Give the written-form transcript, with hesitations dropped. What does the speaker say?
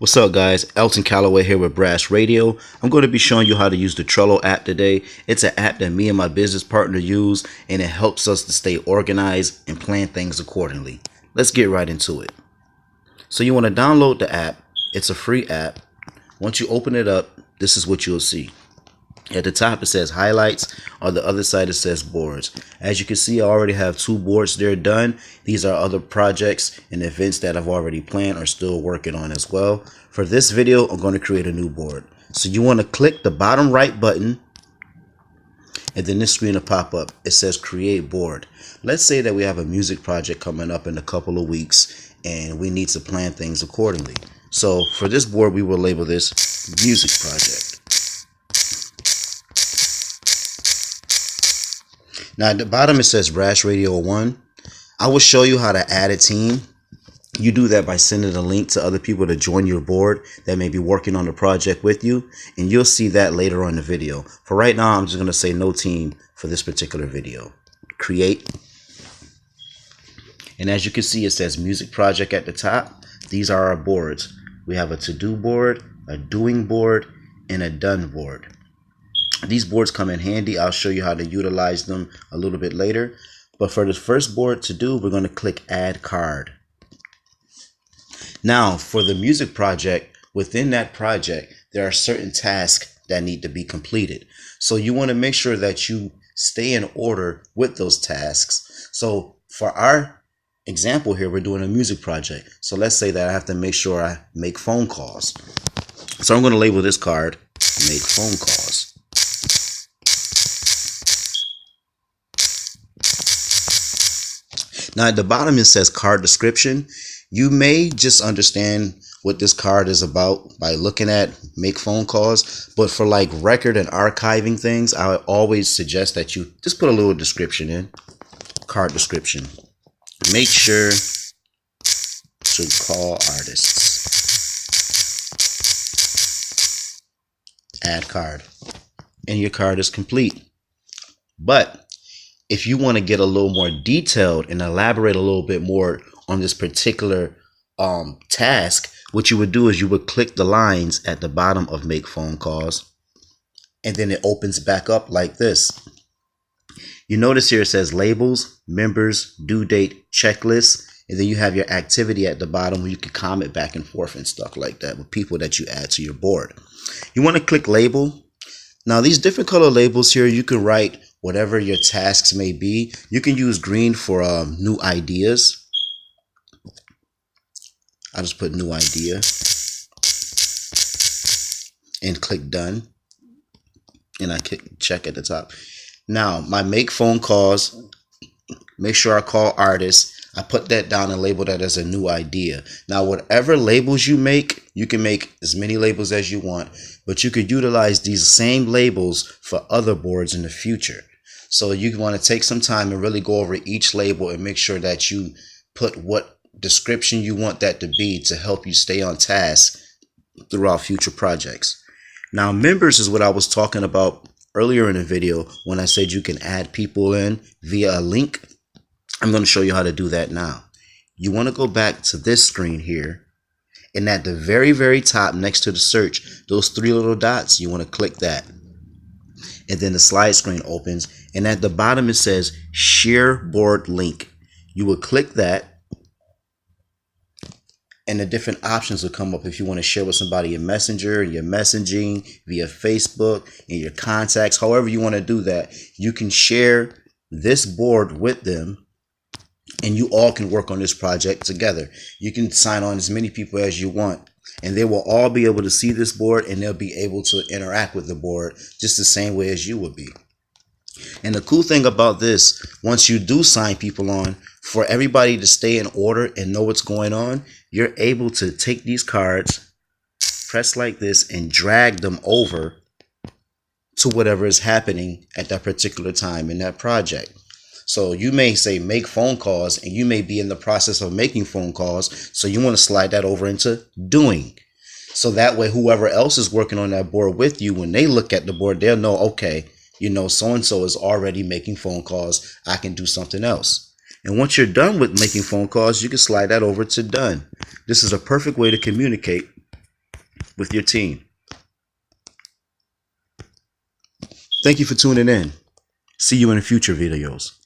What's up, guys? Elton Calloway here with Brass Radio. I'm going to be showing you how to use the Trello app today. It's an app that me and my business partner use, and it helps us to stay organized and plan things accordingly. Let's get right into it. So you want to download the app. It's a free app. Once you open it up, this is what you'll see. At the top it says highlights. On the other side it says boards. As you can see, I already have 2 boards there done. These are other projects and events that I've already planned or still working on as well. For this video, I'm going to create a new board. So you want to click the bottom right button, and then this screen will pop up. It says create board. Let's say that we have a music project coming up in a couple of weeks and we need to plan things accordingly. So for this board, we will label this music project. Now at the bottom it says Brass Radio 1. I will show you how to add a team. You do that by sending a link to other people to join your board that may be working on the project with you, and you'll see that later on in the video. For right now, I'm just going to say no team for this particular video. Create. And as you can see, it says music project at the top. These are our boards. We have a to-do board, a doing board, and a done board. These boards come in handy. I'll show you how to utilize them a little bit later. But for the first board to do, we're going to click add card. Now for the music project, within that project, there are certain tasks that need to be completed. So you want to make sure that you stay in order with those tasks. So for our example here, we're doing a music project. So let's say that I have to make sure I make phone calls. So I'm going to label this card, make phone calls. Now at the bottom it says card description. You may just understand what this card is about by looking at make phone calls, but for like record and archiving things, I would always suggest that you just put a little description in. Card description. Make sure to call artists. Add card. And your card is complete. But if you want to get a little more detailed and elaborate a little bit more on this particular task, what you would do is you would click the lines at the bottom of make phone calls, and then it opens back up like this. You notice here it says labels, members, due date, checklist, and then you have your activity at the bottom where you can comment back and forth and stuff like that with people that you add to your board. You want to click label. Now these different color labels here, you can write whatever your tasks may be. You can use green for new ideas. I'll just put new idea and click done, and I click check at the top. Now my make phone calls, make sure I call artists. I put that down and label that as a new idea. Now whatever labels you make, you can make as many labels as you want, but you could utilize these same labels for other boards in the future. So you want to take some time and really go over each label and make sure that you put what description you want that to be to help you stay on task throughout future projects. Now members is what I was talking about earlier in the video when I said you can add people in via a link. I'm going to show you how to do that now. You want to go back to this screen here, and at the very top next to the search, those 3 little dots, you want to click that. And then the slide screen opens, and at the bottom it says share board link. You will click that, and the different options will come up if you want to share with somebody in Messenger, your messaging, via Facebook, in your contacts. However you want to do that, you can share this board with them, and you all can work on this project together. You can sign on as many people as you want, and they will all be able to see this board, and they'll be able to interact with the board just the same way as you would be. And the cool thing about this, once you do sign people on, for everybody to stay in order and know what's going on, you're able to take these cards, press like this, and drag them over to whatever is happening at that particular time in that project. So you may say make phone calls, and you may be in the process of making phone calls. So you want to slide that over into doing. So that way, whoever else is working on that board with you, when they look at the board, they'll know, okay, you know, so-and-so is already making phone calls. I can do something else. And once you're done with making phone calls, you can slide that over to done. This is a perfect way to communicate with your team. Thank you for tuning in. See you in future videos.